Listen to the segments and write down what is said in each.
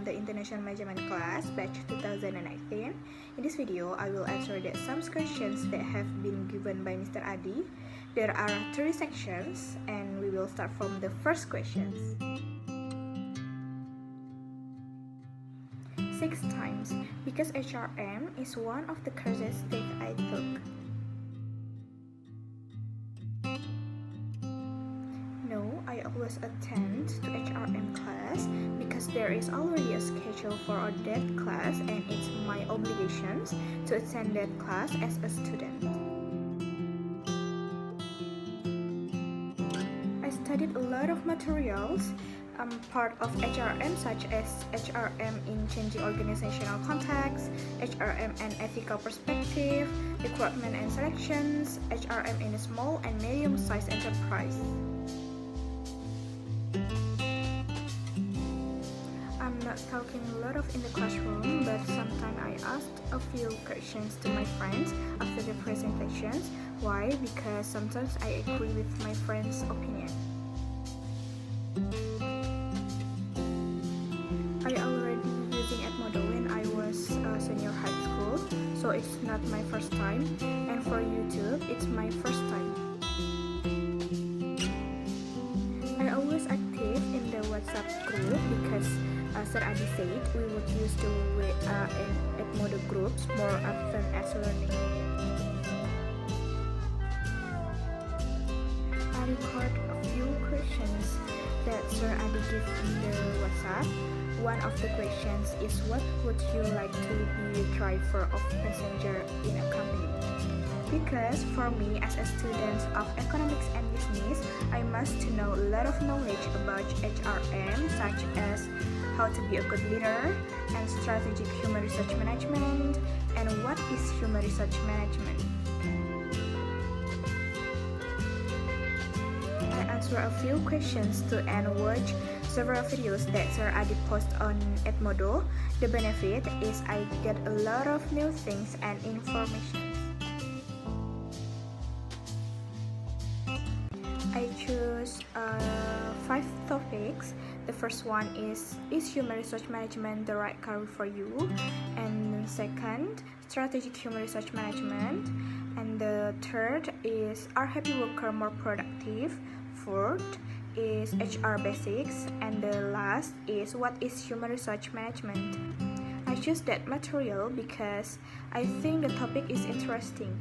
from the International Management class, batch 2019. In this video, I will answer some questions that have been given by Mr. Adi. There are 3 sections, and we will start from the first questions. 6 times, because HRM is one of the courses that I took. No, I always attend to HRM class because there is already a schedule for that class and it's my obligations to attend that class as a student. I studied a lot of materials part of HRM such as HRM in changing organizational context, HRM and ethical perspective, recruitment and selections, HRM in a small and medium-sized enterprise. I'm not talking a lot in the classroom, but sometimes I asked a few questions to my friends after the presentations. Why? Because sometimes I agree with my friends' opinion. I already using Edmodo when I was senior high school, so it's not my first time, and for YouTube, it's my first time. I always active in the WhatsApp group because Sir Adi said we would use the Edmodo groups more often as learning. I record a few questions that Sir Adi gave in the WhatsApp. One of the questions is, what would you like to be a driver of passenger in a company? Because for me as a student of economics and business, I must know a lot of knowledge about HRM such as how to be a good leader and strategic human research management and what is human research management. I answer a few questions to and watch several videos that Sir Adi post on Edmodo. The benefit is I get a lot of new things and information. I choose 5 topics. The first one is human research management the right career for you? And second, strategic human research management. And the third is, are happy workers more productive? Fourth is HR basics. And the last is, what is human research management? I choose that material because I think the topic is interesting.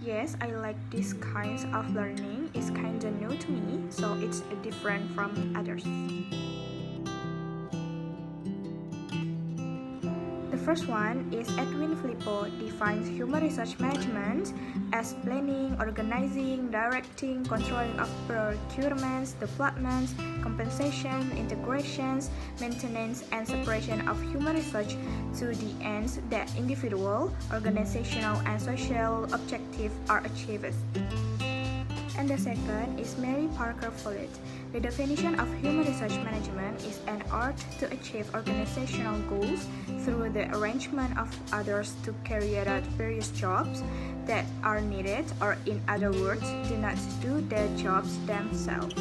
Yes, I like this kinds of learning. It's kinda new to me, so it's different from others. The first one is Edwin Filippo defines human research management as planning, organizing, directing, controlling of procurements, developments, compensation, integrations, maintenance, and separation of human research to the ends that individual, organizational, and social objectives are achieved. And the second is Mary Parker Follett. The definition of human research management is an art to achieve organizational goals through the arrangement of others to carry out various jobs that are needed, or in other words, do not do the jobs themselves.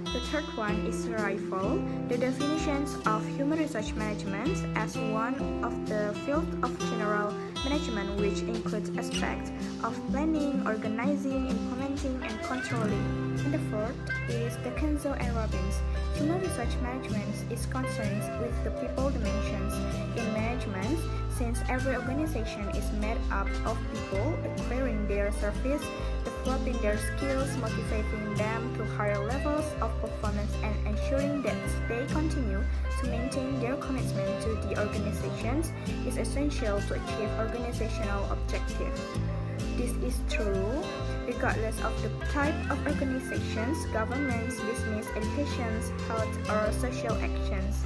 The third one is Rifle. The definitions of human research management as one of the field of general management which includes aspects of planning, organizing, implementing, and controlling. And the fourth is the Kenzo and Robbins. Human research management is concerned with the people dimensions in management, since every organization is made up of people acquiring their service, developing their skills, motivating them to higher levels of performance, and ensuring that they continue to maintain their commitment to the organizations is essential to achieve organizational objectives. This is true regardless of the type of organizations, governments, business, educations, health, or social actions.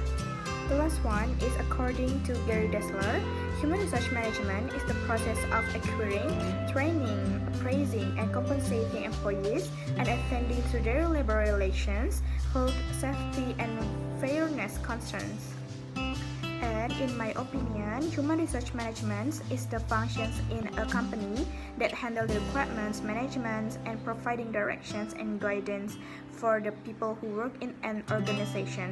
The last one is according to Gary Dessler, human research management is the process of acquiring, training, appraising, and compensating employees and attending to their labor relations, health, safety, and fairness concerns. And And in my opinion, human resource management is the functions in a company that handle the requirements, management, and providing directions and guidance for the people who work in an organization.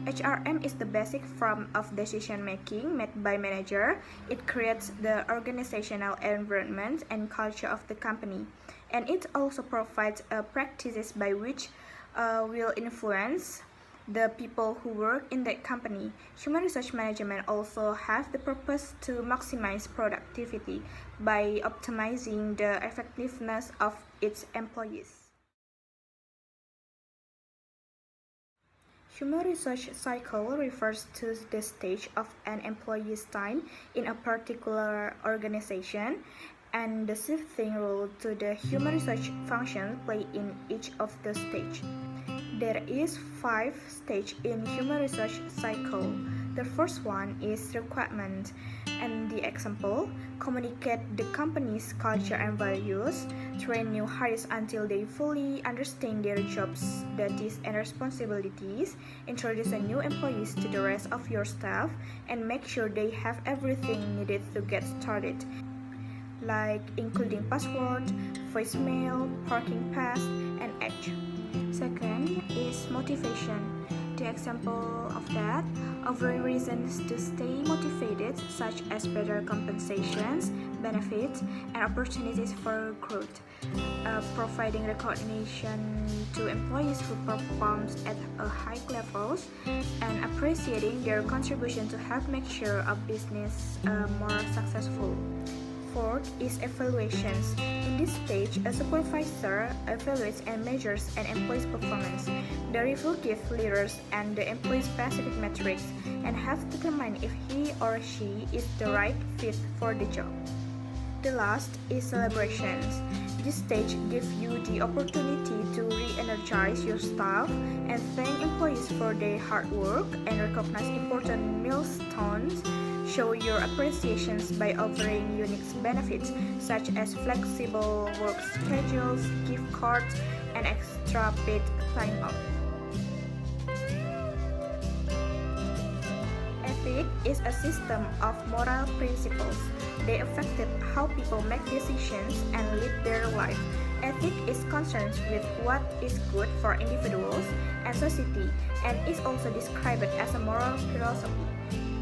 HRM is the basic form of decision making made by manager. It creates the organizational environment and culture of the company, and it also provides practices by which will influence the people who work in that company. Human resource management also has the purpose to maximize productivity by optimizing the effectiveness of its employees. Human resource cycle refers to the stage of an employee's time in a particular organization and the shifting role to the human resource function play in each of the stages. There is 5 stages in human resource cycle. The first one is requirement, and the example, communicate the company's culture and values, train new hires until they fully understand their jobs, duties, and responsibilities, introduce a new employees to the rest of your staff, and make sure they have everything needed to get started, like including password, voicemail, parking pass, and age. Second is motivation. The example of that, offering reasons to stay motivated such as better compensations, benefits, and opportunities for growth. Providing recognition to employees who perform at a high levels and appreciating their contribution to help make sure a business more successful. Fourth is evaluations. In this stage, a supervisor evaluates and measures an employee's performance. The review gives leaders and the employee specific metrics and helps determine if he or she is the right fit for the job. The last is celebrations. This stage gives you the opportunity to re-energize your staff and thank employees for their hard work and recognize important milestones. Show your appreciations by offering unique benefits such as flexible work schedules, gift cards, and extra paid time off. Ethics is a system of moral principles. They affect how people make decisions and lead their life. Ethics is concerned with what is good for individuals and society, and is also described as a moral philosophy.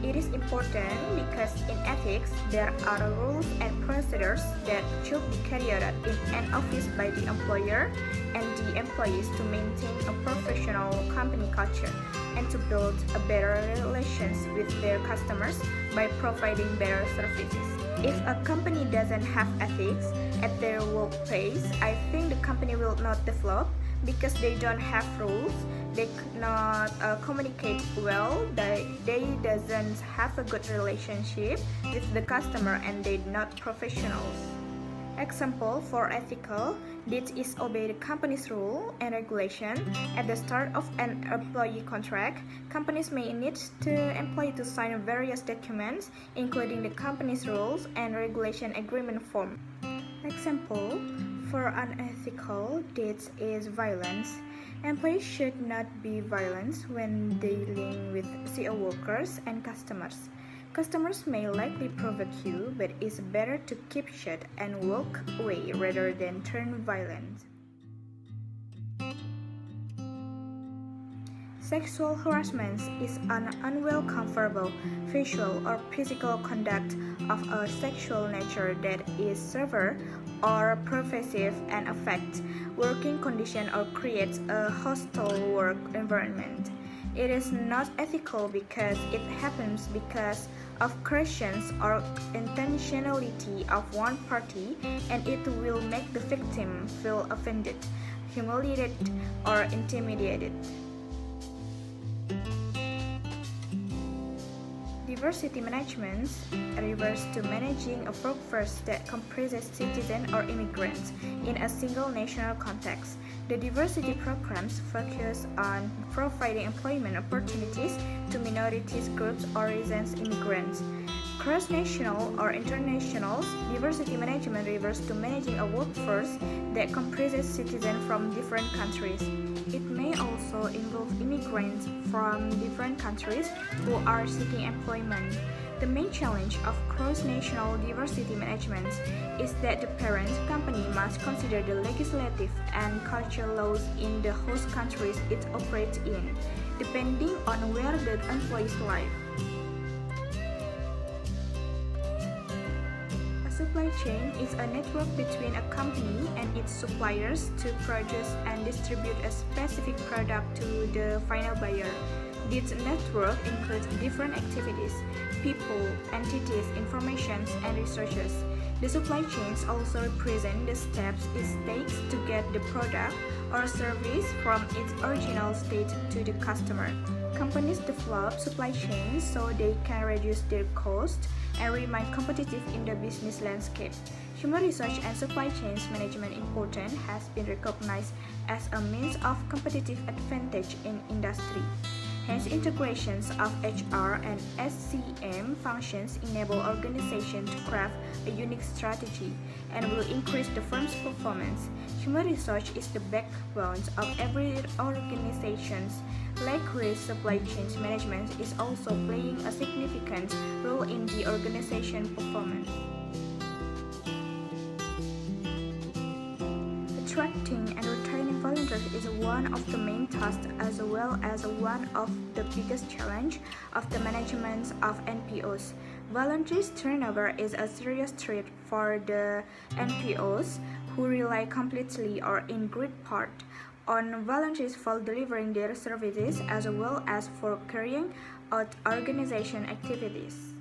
It is important because in ethics, there are rules and procedures that should be carried out in an office by the employer and the employees to maintain a professional company culture and to build a better relations with their customers by providing better services. If a company doesn't have ethics at their workplace, I think the company will not develop because they don't have rules, they could not communicate well, they doesn't have a good relationship with the customer, and they're not professionals. Example for ethical, this is obey the company's rule and regulation. At the start of an employee contract, companies may need the employee to sign various documents, including the company's rules and regulation agreement form. Example for unethical, this is violence. Employees should not be violent when dealing with CO workers and customers. Customers may likely provoke you, but it's better to keep shut and walk away rather than turn violent. Sexual harassment is an unwelcome verbal, visual, or physical conduct of a sexual nature that is severe or pervasive and affects working conditions or creates a hostile work environment. It is not ethical because it happens because of corrections or intentionality of one party, and it will make the victim feel offended, humiliated, or intimidated. Diversity management refers to managing a workforce that comprises citizens or immigrants in a single national context. The diversity programs focus on providing employment opportunities to minorities groups or reasons immigrants, Cross-national or international diversity management refers to managing a workforce that comprises citizens from different countries. It may also involve immigrants from different countries who are seeking employment. The main challenge of cross-national diversity management is that the parent company must consider the legislative and cultural laws in the host countries it operates in, depending on where the employees live. A supply chain is a network between a company and its suppliers to produce and distribute a specific product to the final buyer. This network includes different activities, people, entities, information, and resources. The supply chains also represent the steps it takes to get the product or service from its original state to the customer. Companies develop supply chains so they can reduce their costs and remain competitive in the business landscape. Human resource and supply chains management importance has been recognized as a means of competitive advantage in industry. Hence, integrations of HR and HCM functions enable organizations to craft a unique strategy and will increase the firm's performance. Human resource is the backbone of every organization. Likewise, supply chain management is also playing a significant role in the organization performance. Attracting and retaining volunteers is one of the main tasks as well as one of the biggest challenges of the management of NPOs. Volunteers turnover is a serious threat for the NPOs who rely completely or in great part on volunteers for delivering their services as well as for carrying out organization activities.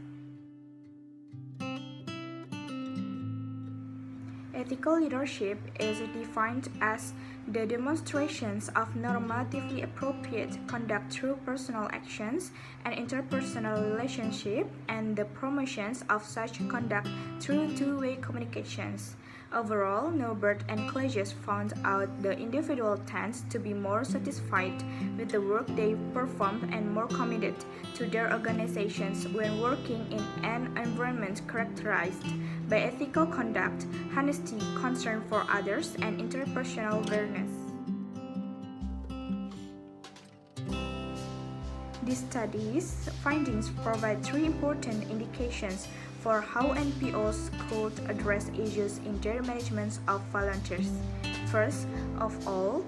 Ethical leadership is defined as the demonstrations of normatively appropriate conduct through personal actions and interpersonal relationships and the promotions of such conduct through two-way communications. Overall, Norbert and Klages found out the individual tends to be more satisfied with the work they perform and more committed to their organizations when working in an environment characterized by ethical conduct, honesty, concern for others, and interpersonal awareness. These studies' findings provide three important indications for how NPOs could address issues in their management of volunteers. First of all,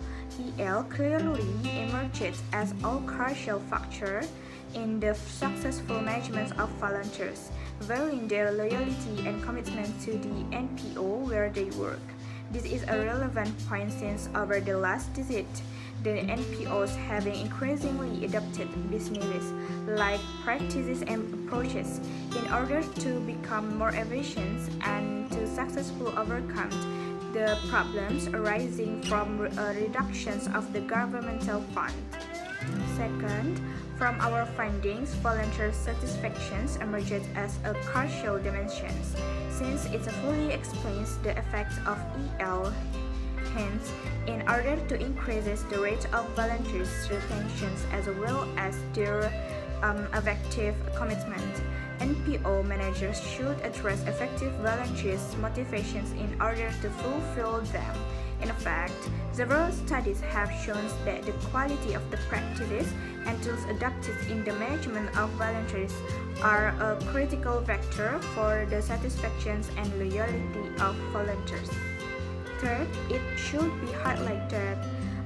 EL clearly emerged as a crucial factor in the successful management of volunteers, valuing their loyalty and commitment to the NPO where they work. This is a relevant point since over the last decade, the NPOs having increasingly adopted business-like practices and approaches in order to become more efficient and to successfully overcome the problems arising from reductions of the governmental fund. Second, from our findings, volunteer satisfaction emerged as a crucial dimension, since it fully explains the effects of EL. Hence, in order to increase the rate of volunteers' retention as well as their effective commitment, NPO managers should address effective volunteers' motivations in order to fulfill them. In fact, several studies have shown that the quality of the practices and tools adopted in the management of volunteers are a critical factor for the satisfaction and loyalty of volunteers. Third, it should be highlighted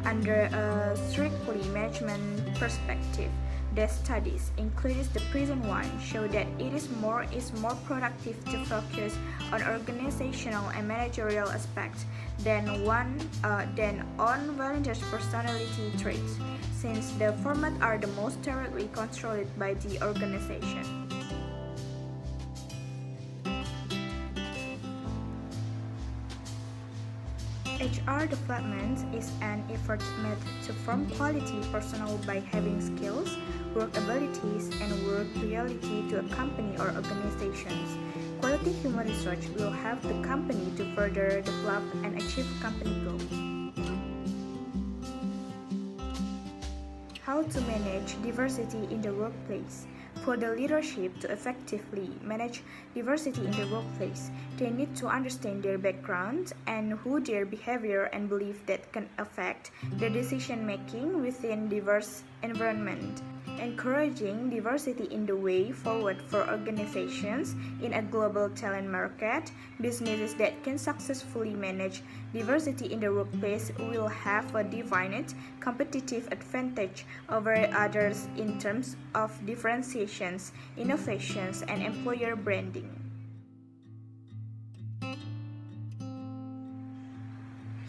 under a strictly management perspective. The studies, including the present one, show that it is more productive to focus on organizational and managerial aspects than on volunteers' personality traits, since the former are the most directly controlled by the organization. HR development is an effort made to form quality personnel by having skills, work abilities, and work loyalty to a company or organizations. Quality human resource will help the company to further develop and achieve company goals. How to manage diversity in the workplace. For the leadership to effectively manage diversity in the workplace, they need to understand their background and who their behavior and belief that can affect their decision making within diverse environment. Encouraging diversity in the way forward for organizations in a global talent market, businesses that can successfully manage diversity in the workplace will have a definite competitive advantage over others in terms of differentiations, innovations, and employer branding.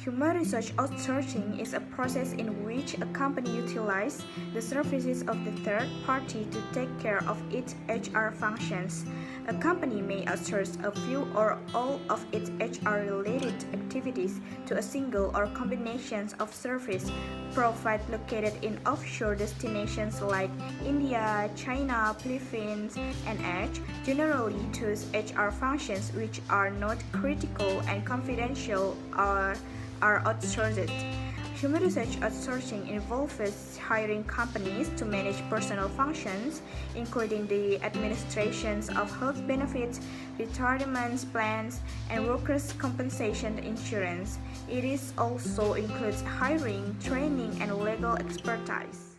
Human research outsourcing is a process in which a company utilizes the services of the third party to take care of its HR functions. A company may outsource a few or all of its HR-related activities to a single or combinations of service providers located in offshore destinations like India, China, Philippines, and Edge, generally those HR functions which are not critical and confidential are outsourced. Human research outsourcing involves hiring companies to manage personal functions, including the administrations of health benefits, retirement plans, and workers' compensation insurance. It is also includes hiring, training, and legal expertise.